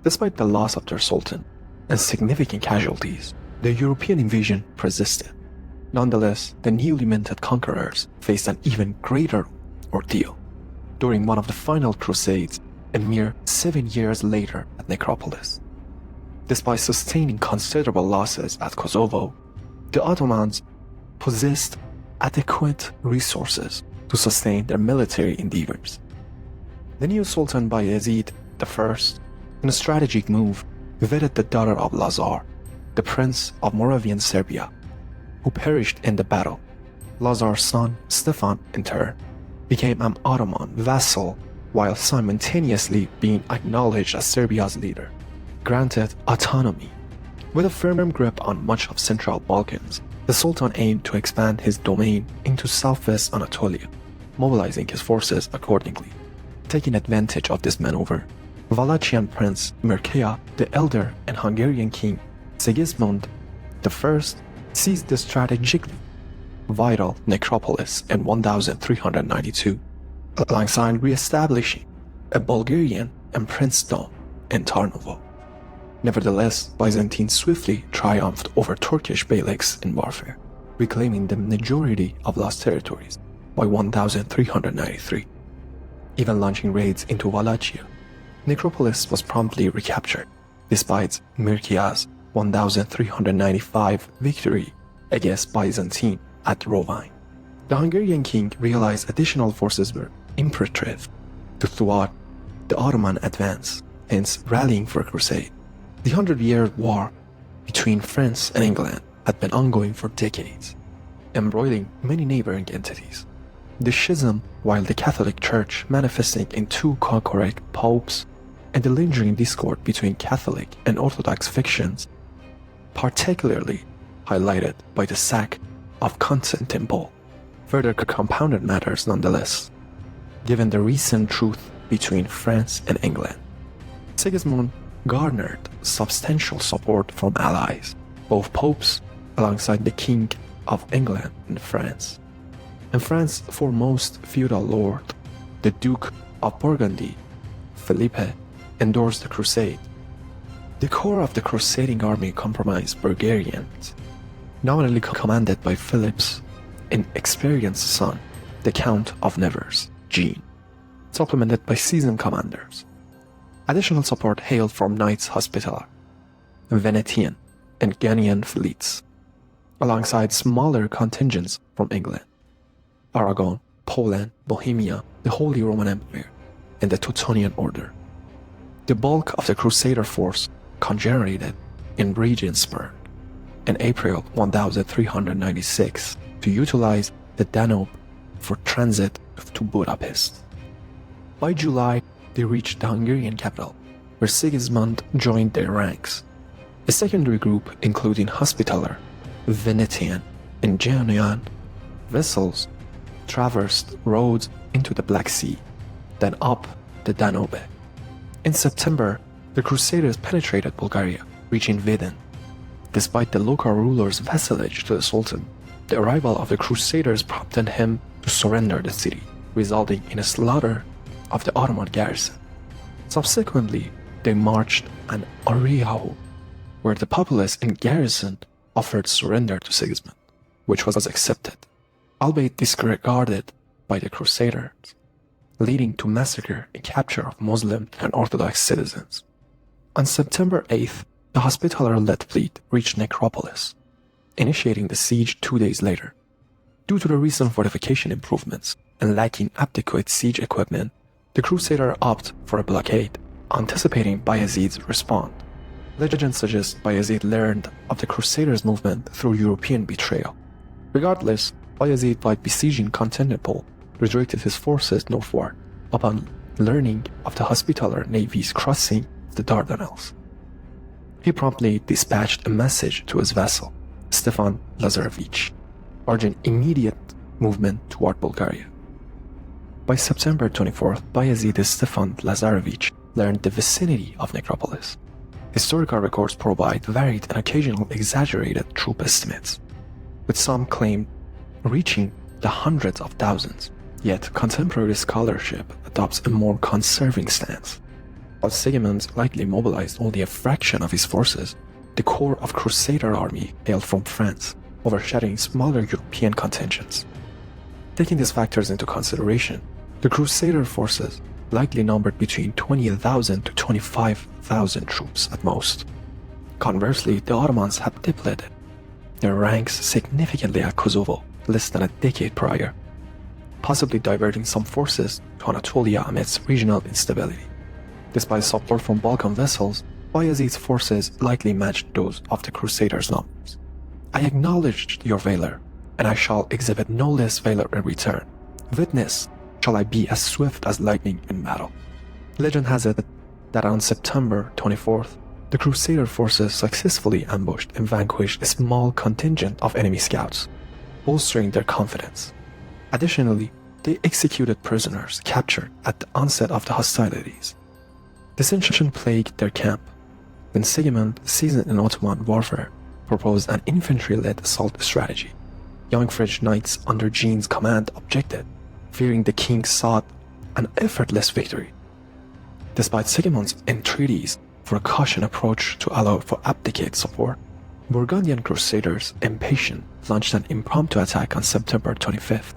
Despite the loss of their sultan and significant casualties, the European invasion persisted. Nonetheless, the newly minted conquerors faced an even greater ordeal during one of the final crusades a mere 7 years later at Necropolis. Despite sustaining considerable losses at Kosovo, the Ottomans possessed adequate resources to sustain their military endeavors. The new Sultan Bayezid I, in a strategic move, wedded the daughter of Lazar, the Prince of Moravian Serbia, who perished in the battle. Lazar's son, Stefan, in turn, became an Ottoman vassal while simultaneously being acknowledged as Serbia's leader, granted autonomy. With a firm grip on much of Central Balkans, the Sultan aimed to expand his domain into southwest Anatolia, mobilizing his forces accordingly. Taking advantage of this maneuver, Wallachian Prince Mircea the Elder and Hungarian King Sigismund I seized the strategically vital Necropolis in 1392, alongside re-establishing a Bulgarian princedom in Tarnovo. Nevertheless, Byzantine swiftly triumphed over Turkish beyliks in warfare, reclaiming the majority of lost territories by 1393. Even launching raids into Wallachia, Necropolis was promptly recaptured, despite Mircea's 1395 victory against Byzantine at Rovine. The Hungarian king realized additional forces were imperative to thwart the Ottoman advance, hence rallying for a crusade. The 100-Year War between France and England had been ongoing for decades, embroiling many neighboring entities. The schism, while the Catholic Church manifesting in two concurrent popes, and the lingering discord between Catholic and Orthodox factions, particularly highlighted by the sack of Constantinople, further compounded matters nonetheless, given the recent truce between France and England. Sigismund garnered substantial support from allies, both popes alongside the King of England and France. And France's foremost feudal lord, the Duke of Burgundy, Philippe, endorsed the crusade. The core of the crusading army comprised Bulgarians, nominally commanded by Philip's inexperienced son, the Count of Nevers, Jean, supplemented by seasoned commanders. Additional support hailed from Knights Hospitaller, Venetian, and Ghanaian fleets, alongside smaller contingents from England, Aragon, Poland, Bohemia, the Holy Roman Empire, and the Teutonian Order. The bulk of the Crusader force congenerated in Regensburg in April 1396 to utilize the Danube for transit to Budapest. By July, they reached the Hungarian capital, where Sigismund joined their ranks. A secondary group, including Hospitaller, Venetian, and Genoan vessels, traversed roads into the Black Sea, then up the Danube. In September, the Crusaders penetrated Bulgaria, reaching Vidin. Despite the local ruler's vassalage to the Sultan, the arrival of the Crusaders prompted him to surrender the city, resulting in a slaughter of the Ottoman garrison. Subsequently, they marched on Oriahu, where the populace and garrison offered surrender to Sigismund, which was accepted, albeit disregarded by the Crusaders, leading to massacre and capture of Muslim and Orthodox citizens. On September 8th, the Hospitaller-led fleet reached Necropolis, initiating the siege 2 days later. Due to the recent fortification improvements and lacking adequate siege equipment, the Crusader opted for a blockade, anticipating Bayezid's response. Legend suggests Bayezid learned of the Crusaders' movement through European betrayal. Regardless, Bayezid, by besieging Constantinople, redirected his forces northward upon learning of the Hospitaller navy's crossing the Dardanelles. He promptly dispatched a message to his vassal, Stefan Lazarevich, urging immediate movement toward Bulgaria. By September 24th, Bayezid and Stefan Lazarevich learned the vicinity of Necropolis. Historical records provide varied and occasionally exaggerated troop estimates, with some claim reaching the hundreds of thousands, yet contemporary scholarship adopts a more conserving stance. While Sigmund likely mobilized only a fraction of his forces, the core of Crusader army hailed from France, overshadowing smaller European contingents. Taking these factors into consideration, the Crusader forces likely numbered between 20,000 to 25,000 troops at most. Conversely, the Ottomans had depleted their ranks significantly at Kosovo less than a decade prior, possibly diverting some forces to Anatolia amidst regional instability. Despite support from Balkan vessels, Bayezid's forces likely matched those of the Crusaders' numbers. I acknowledged your valor, and I shall exhibit no less valor in return. Witness, shall I be as swift as lightning in battle. Legend has it that on September 24th, the Crusader forces successfully ambushed and vanquished a small contingent of enemy scouts, bolstering their confidence. Additionally, they executed prisoners captured at the onset of the hostilities. Dissension plagued their camp, when Sigmund, seasoned in Ottoman warfare, proposed an infantry-led assault strategy. Young French knights under Jean's command objected, fearing the king sought an effortless victory. Despite Sigmund's entreaties for a cautious approach to allow for abdicate support, Burgundian crusaders, impatient, launched an impromptu attack on September 25th.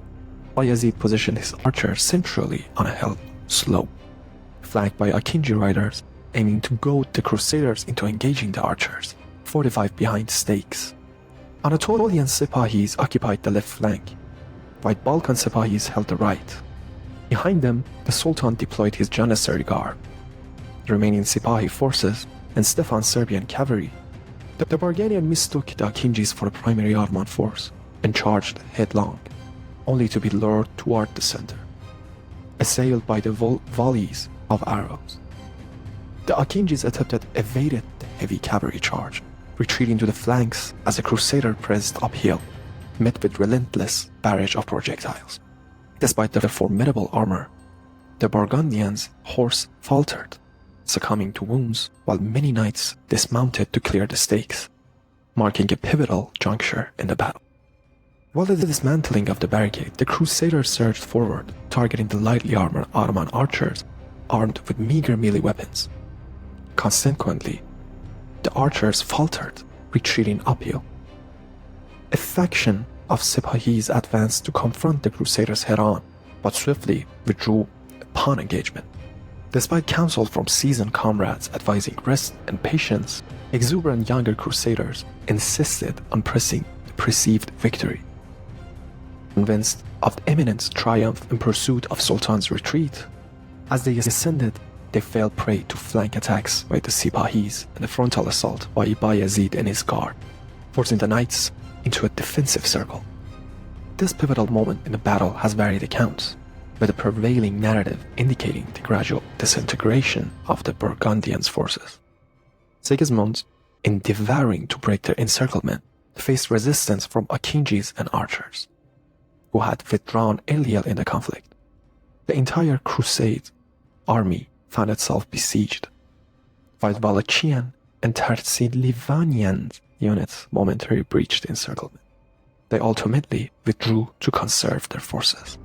Bayezid positioned his archers centrally on a hill slope, flanked by Akinji riders aiming to goad the crusaders into engaging the archers, fortified behind stakes. Anatolian Sipahis occupied the left flank, while Balkan Sipahis held the right. Behind them, the Sultan deployed his Janissary Guard, the remaining Sipahi forces, and Stefan's Serbian cavalry. The Bulgarian mistook the Akinjis for a primary Ottoman force and charged headlong, only to be lured toward the center, assailed by the volleys of arrows. The Akinjis evaded the heavy cavalry charge, retreating to the flanks as the Crusader pressed uphill, met with relentless barrage of projectiles. Despite their formidable armor, the Burgundians' horse faltered, succumbing to wounds, while many knights dismounted to clear the stakes, marking a pivotal juncture in the battle. While the dismantling of the barricade, the Crusaders surged forward, targeting the lightly armored Ottoman archers armed with meager melee weapons. Consequently, the archers faltered, retreating uphill. A faction of Sipahis advanced to confront the Crusaders head-on, but swiftly withdrew upon engagement. Despite counsel from seasoned comrades advising rest and patience, exuberant younger Crusaders insisted on pressing the perceived victory. Convinced of the imminent triumph in pursuit of Sultan's retreat, as they ascended, they fell prey to flank attacks by the Sipahis and a frontal assault by Bayezid and his guard, forcing the knights into a defensive circle. This pivotal moment in the battle has varied accounts, with the prevailing narrative indicating the gradual disintegration of the Burgundians' forces. Sigismund, in devouring to break their encirclement, faced resistance from Akinjis and archers, who had withdrawn earlier in the conflict. The entire Crusade army found itself besieged, while Wallachian and Transylvanian units momentarily breached the encirclement. They ultimately withdrew to conserve their forces.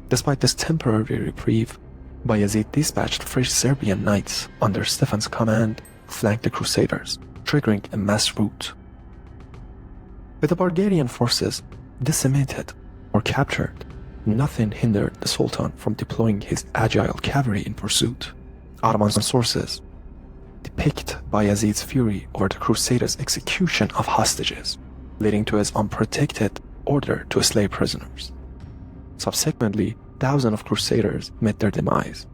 Despite this temporary reprieve, Bayezid dispatched fresh Serbian knights under Stefan's command to flank the Crusaders, triggering a mass rout. With the Bulgarian forces decimated or captured, nothing hindered the Sultan from deploying his agile cavalry in pursuit. Ottoman sources depict Bayezid's fury over the Crusaders' execution of hostages, leading to his unprotected order to slay prisoners. Subsequently, thousands of Crusaders met their demise,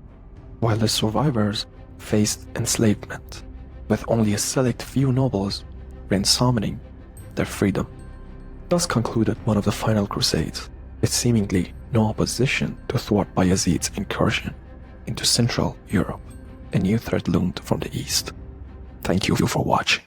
while the survivors faced enslavement, with only a select few nobles ransoming their freedom. Thus concluded one of the final crusades, with seemingly no opposition to thwart Bayezid's incursion into Central Europe. A new threat loomed from the east. Thank you for watching.